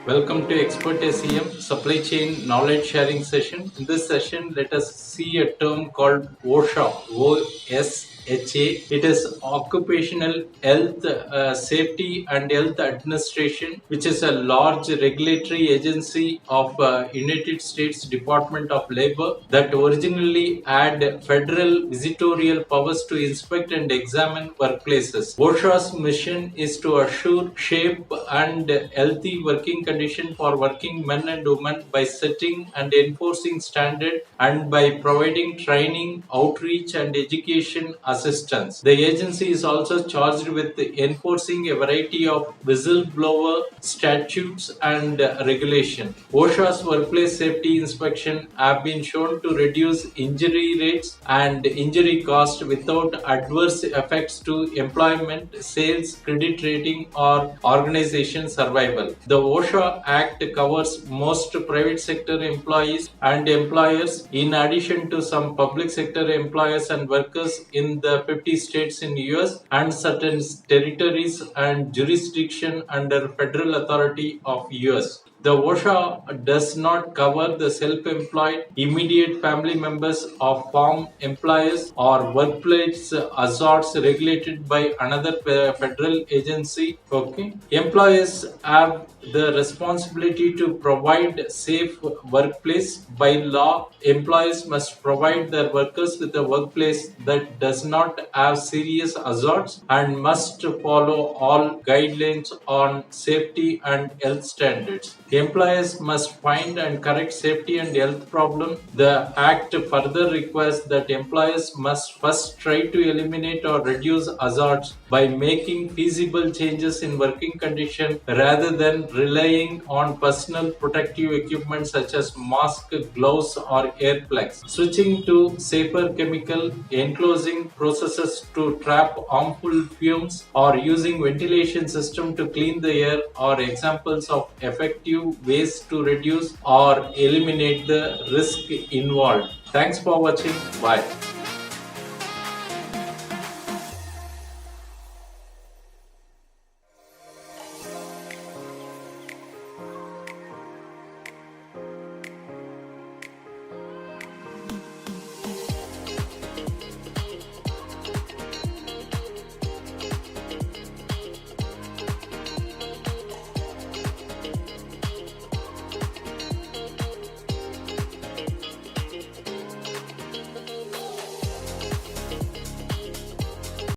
Welcome to Expert SEM Supply Chain Knowledge Sharing Session. In this session, let us see a term called OSHA. OSHA. It is Occupational Health Safety and Health Administration, which is a large regulatory agency of United States Department of Labor that originally had federal visitorial powers to inspect and examine workplaces. OSHA's mission is to assure safe and healthy working conditions for working men and women by setting and enforcing standards and by providing training, outreach, and education assistance. The agency is also charged with enforcing a variety of whistleblower statutes and regulation. OSHA's workplace safety inspection have been shown to reduce injury rates and injury cost without adverse effects to employment, sales, credit rating, or organization survival. The OSHA Act covers most private sector employees and employers, in addition to some public sector employers and workers in the 50 states in US and certain territories and jurisdiction under federal authority of US. The OSHA does not cover the self-employed, immediate family members of farm employees, or workplace hazards regulated by another federal agency. Okay, employers have the responsibility to provide safe workplace. By law, employees must provide their workers with a workplace that does not have serious hazards and must follow all guidelines on safety and health standards. Employers must find and correct safety and health problems. The Act further requires that employers must first try to eliminate or reduce hazards by making feasible changes in working conditions rather than relying on personal protective equipment such as masks, gloves, or earplugs. Switching to safer chemical enclosing processes to trap harmful fumes or using ventilation system to clean the air are examples of effective ways to reduce or eliminate the risk involved. Thanks for watching. Bye.